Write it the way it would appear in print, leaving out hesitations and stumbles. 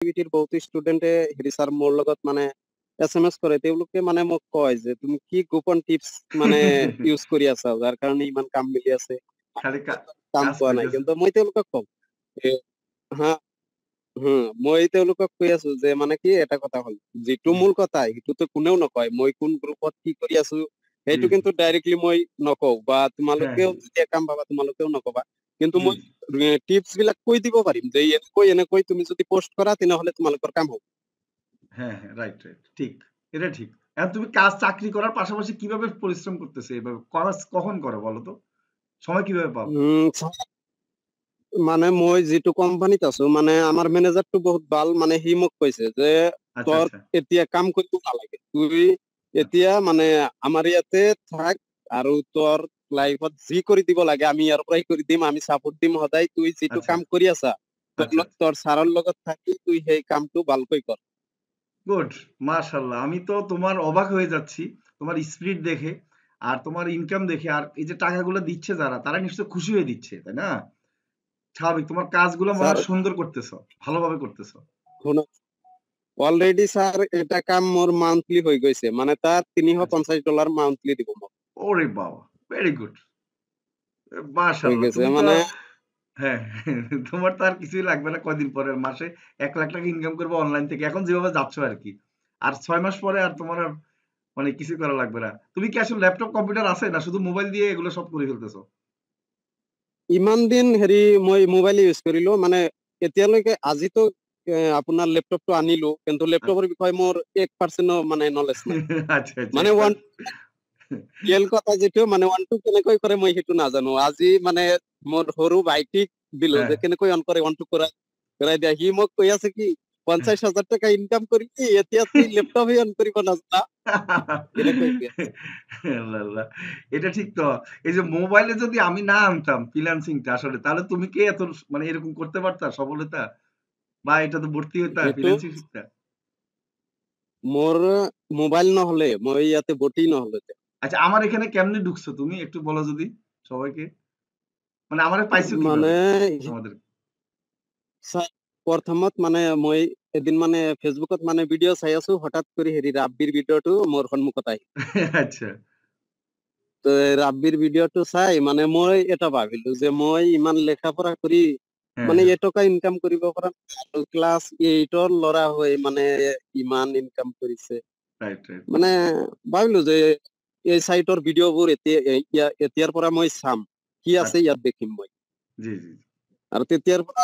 এক্টিভিটিৰ বহুত ষ্টুডেণ্টে হেৰি ছাৰ মোৰ লগত মানে SMS কৰে তেওঁলোকে মানে মোক কয় যে তুমি কি গোপন টিপস মানে ইউজ কৰি আছা যাৰ কাৰণে ইমান কাম মিলি আছে খালি কাম কাজ পোৱা নাই পাইতেছে কিন্তু মই তেওঁলোকক কম হা মই তেওঁলোকক কৈ আছো যে মানে কি এটা কথা হ'ল যিটো মূল কথা সেইটোতো কোনেও নকয় মই কোন গ্ৰুপত কি কৰি আছো সেইটো জি কিন্তু ডাইৰেক্টলি মই নকওঁ বা হ্যাঁ তোমালোকেও হ্যাঁ যেতিয়া কাম পাবা তোমালোকেও নকবা কিন্তু জি মই টিপস বিলাক কৈ দিব পাৰিম যে এনেকৈ তুমি যদি পোস্ট কৰা তেনেহলে তোমালোকৰ কাম হ'ব। হ্যাঁ হ্যাঁ রাইট রাইট ঠিক এটা ঠিক এখন তুমি কাজ চাকরি করার পাশাপাশি কিভাবে পরিশ্রম করতেছে এভাবে কাজ কখন করো বলো তো সময় কিভাবে পাও মানে মই যিটো কোম্পানীত আছো মানে আমাৰ মেনেজাৰটো বহুত ভাল মানে সি মোক কৈছে যে আচ্ছা তোৰ আচ্ছা এতিয়া কাম কৰিব নালাগে তুই আচ্ছা এতিয়া মানে আমাৰ ইয়াতে থাক আৰু তোৰ লাইফত যি কৰি দিব লাগে আমি ইয়াৰ পৰাই কৰি দিম আমি সাপোর্ট দিম সদায় তুই যিটো আচ্ছা কাম কৰি আছা আচ্ছা আচ্ছা তোর ছাৰৰ লগত থাকি তুই সেই কামটো ভালকৈ কৰ। গুড মাশাআল্লাহ আমি তো তোমার অবাক হয়ে যাচ্ছি তোমার স্পিরিট দেখে আর তোমার ইনকাম দেখে আর এই যে টাকাগুলো দিচ্ছে যারা তারা নিশ্চয় খুশি হয়ে দিচ্ছে তাই না স্বাভাবিক তোমার কাজগুলো মনে স্যার হয় সুন্দর করতেছো ভালোভাবে করতেছো শুনক অলৰেডি স্যার এটা কাম মোৰ মান্থলি হৈ গৈছে মানে তার আচ্ছা $350 মান্থলি দিব মোক ওরে বাবা ভেরি গুড হৈ মাশাআল্লাহ গৈছে তুমি তো মানে হ্যাঁ তোমার তো আর কিছুই লাগবে না কয়দিন পরে মাসে 1 লাখ টাকা ইনকাম করবে অনলাইন থেকে এখন যেভাবে যাচ্ছ আর কি আর 6 মাস পরে আর তোমার আর মানে কিছু করা লাগবে না তুমি কি আসলে ল্যাপটপ কম্পিউটার আছে না শুধু মোবাইল দিয়ে এগুলো সব করে ফেলতেছো ইমান দিন হেৰি মই মোবাইল ইউজ কৰিলো মানে এতিয়ালৈকে আজিতো আপোনাৰ লেপটপটো আনিলো কিন্তু লেপটপৰ বিষয়ে মোৰ 1% মানে নলেজ নাই আচ্ছা আচ্ছা মানে ওৱান ৰিয়েল কথা যিটো মানে ওৱান টু কেনেকৈ কৰে মই সেইটো নাজানো আজি মানে মোৰ সৰু ভাইটিক দিলো হ্যাঁ যে কেনেকৈ অন কৰে ওৱান টু কৰাই দিয়া সি মোক কৈ আছে কি 50,000 টাকা ইনকাম কৰিবি এতিয়া তুই লেপটপে অন কৰিব নাজানা এনেকৈ কৈ আছে। আল্লাহ, আল্লাহ। এটা ঠিক তো এই যে মোবাইলে যদি আমি না আনতাম ফ্রিল্যান্সিংটা আসলে তাহলে তুমি কি এত মানে এরকম করতে পারতা সফলতা বা এটাতে ভর্তি হইতা সেইটো ফ্রিল্যান্সিং শিখতা মোৰ মোবাইল নহলে মই ইয়াতে ভৰ্তি নহলে আচ্ছা আমার এখানে কেমনে ঢুকছো তুমি একটু বলো যদি সবাইকে মানে আমারে পাইছো মানে কিভাবে আমাদের চা- প্ৰথমত মানে মই এদিন মানে ফেচবুকত মানে ভিডিঅ' চাই আছো হঠাৎ কৰি হেৰি ৰাব্বিৰ ভিডিঅ'টো মোৰ সন্মুখত আহিল আচ্ছা তো এই ৰাব্বিৰ ভিডিঅ'টো চাই মানে মই এটা ভাবিলো যে মই ইমান লেখাপঢ়া কৰি হ্যাঁ মানে হ্যাঁ এটকা ইনকাম কৰিব পৰা ক্লাছ 8-ৰ ল'ৰা হৈ মানে ইমান ইনকাম কৰিছে রাইট রাইট মানে ভাবিলো যে এই চাইটৰ ভিডিঅ'বোৰ এতিয়াৰ পৰা মই চাম কি আচ্ছা আছে ইয়াত দেখিম মই জি জি আৰু তেতিয়াৰ পৰা